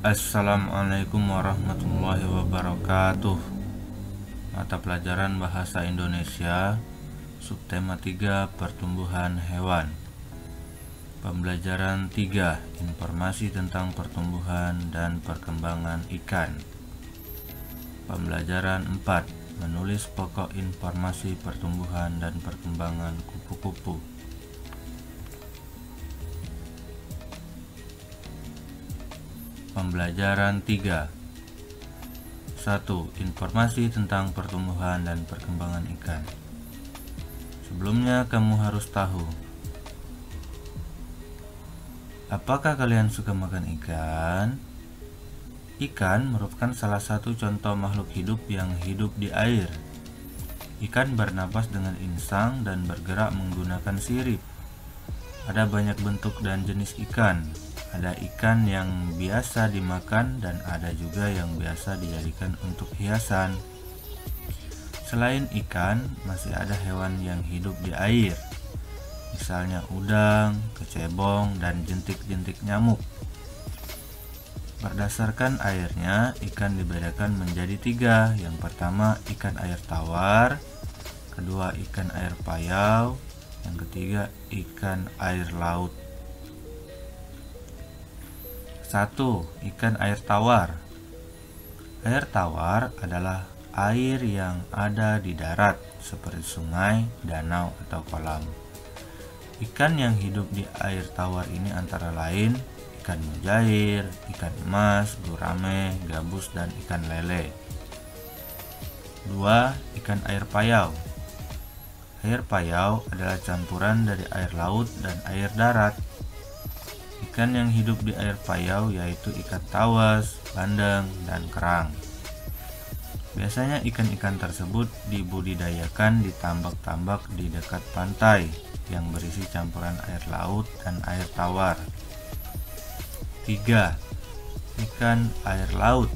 Assalamualaikum warahmatullahi wabarakatuh. Mata pelajaran Bahasa Indonesia Subtema 3 Pertumbuhan Hewan. Pembelajaran 3 Informasi tentang pertumbuhan dan perkembangan ikan. Pembelajaran 4 Menulis pokok informasi pertumbuhan dan perkembangan kupu-kupu. Pembelajaran 3 1. Informasi tentang pertumbuhan dan perkembangan ikan. Sebelumnya kamu harus tahu, apakah kalian suka makan ikan? Ikan merupakan salah satu contoh makhluk hidup yang hidup di air. Ikan bernapas dengan insang dan bergerak menggunakan sirip. Ada banyak bentuk dan jenis ikan. Ada ikan yang biasa dimakan dan ada juga yang biasa dijadikan untuk hiasan. Selain ikan, masih ada hewan yang hidup di air. Misalnya udang, kecebong, dan jentik-jentik nyamuk. Berdasarkan airnya, ikan dibedakan menjadi 3. Yang pertama, ikan air tawar. Kedua, ikan air payau. Yang ketiga, ikan air laut. 1. Ikan air tawar. Air tawar adalah air yang ada di darat seperti sungai, danau, atau kolam. Ikan yang hidup di air tawar ini antara lain ikan mujair, ikan emas, gurame, gabus, dan ikan lele. 2. Ikan air payau. Air payau adalah campuran dari air laut dan air darat. Ikan yang hidup di air payau yaitu ikan tawas, bandeng, dan kerang. Biasanya ikan-ikan tersebut dibudidayakan di tambak-tambak di dekat pantai yang berisi campuran air laut dan air tawar. 3. Ikan air laut.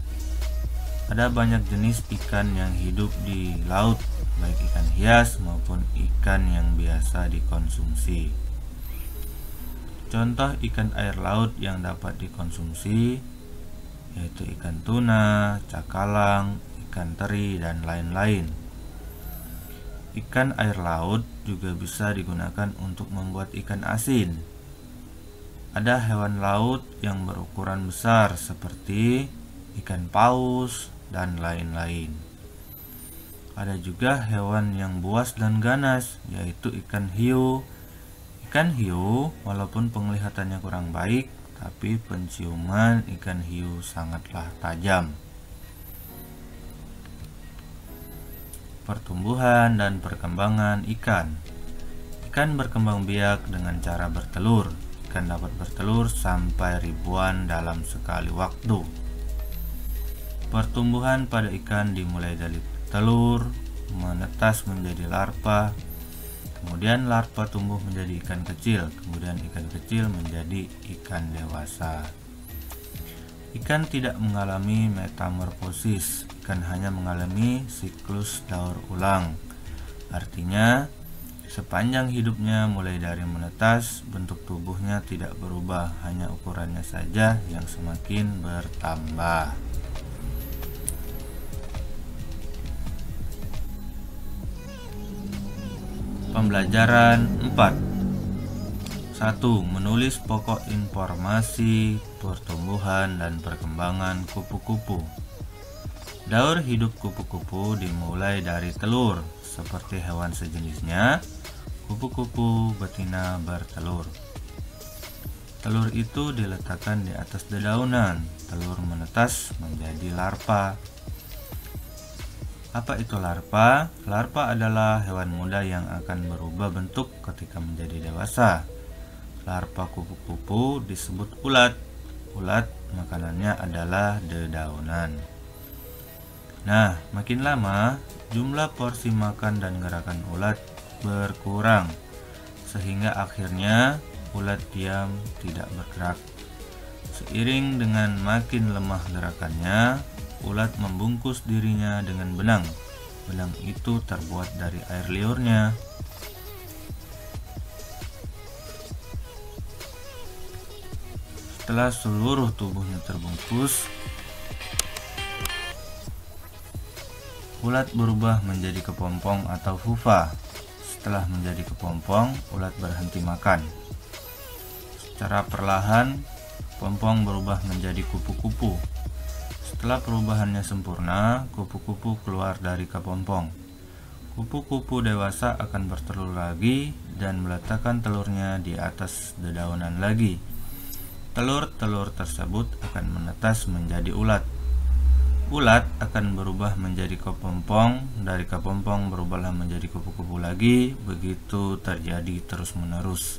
Ada banyak jenis ikan yang hidup di laut, baik ikan hias maupun ikan yang biasa dikonsumsi. Contoh ikan air laut yang dapat dikonsumsi yaitu ikan tuna, cakalang, ikan teri, dan lain-lain. Ikan air laut juga bisa digunakan untuk membuat ikan asin. Ada hewan laut yang berukuran besar seperti ikan paus dan lain-lain. Ada juga hewan yang buas dan ganas yaitu ikan hiu. Ikan hiu walaupun penglihatannya kurang baik, tapi penciuman ikan hiu sangatlah tajam. Pertumbuhan dan perkembangan ikan. Ikan berkembang biak dengan cara bertelur. Ikan dapat bertelur sampai ribuan dalam sekali waktu. Pertumbuhan pada ikan dimulai dari telur, menetas menjadi larva, kemudian larva tumbuh menjadi ikan kecil, kemudian ikan kecil menjadi ikan dewasa. Ikan tidak mengalami metamorfosis, ikan hanya mengalami siklus daur ulang. Artinya, sepanjang hidupnya mulai dari menetas, bentuk tubuhnya tidak berubah, hanya ukurannya saja yang semakin bertambah. Pembelajaran 4. 1. Menulis pokok informasi pertumbuhan dan perkembangan kupu-kupu. Daur hidup kupu-kupu dimulai dari telur. Seperti hewan sejenisnya, kupu-kupu betina bertelur. Telur itu diletakkan di atas dedaunan. Telur menetas menjadi larva. Apa itu larva? Larva adalah hewan muda yang akan berubah bentuk ketika menjadi dewasa. Larva kupu-kupu disebut ulat. Ulat makanannya adalah dedaunan. Nah, makin lama jumlah porsi makan dan gerakan ulat berkurang, sehingga akhirnya ulat diam tidak bergerak. Seiring dengan makin lemah gerakannya, ulat membungkus dirinya dengan benang. Benang itu terbuat dari air liurnya. Setelah seluruh tubuhnya terbungkus, ulat berubah menjadi kepompong atau pupa. Setelah menjadi kepompong, ulat berhenti makan. Secara perlahan, pompong berubah menjadi kupu-kupu. Setelah perubahannya sempurna, kupu-kupu keluar dari kepompong. Kupu-kupu dewasa akan bertelur lagi dan meletakkan telurnya di atas dedaunan lagi. Telur-telur tersebut akan menetas menjadi ulat. Ulat akan berubah menjadi kepompong, dari kepompong berubahlah menjadi kupu-kupu lagi, begitu terjadi terus-menerus.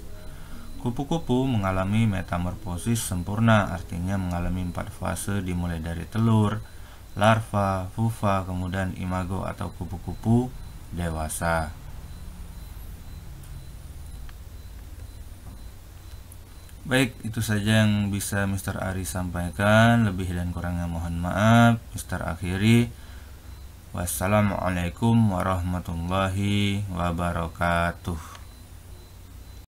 Kupu-kupu mengalami metamorfosis sempurna, artinya mengalami 4 fase dimulai dari telur, larva, pupa, kemudian imago atau kupu-kupu dewasa. Baik, itu saja yang bisa Mr. Ari sampaikan. Lebih dan kurangnya mohon maaf. Mr. akhiri. Wassalamualaikum warahmatullahi wabarakatuh.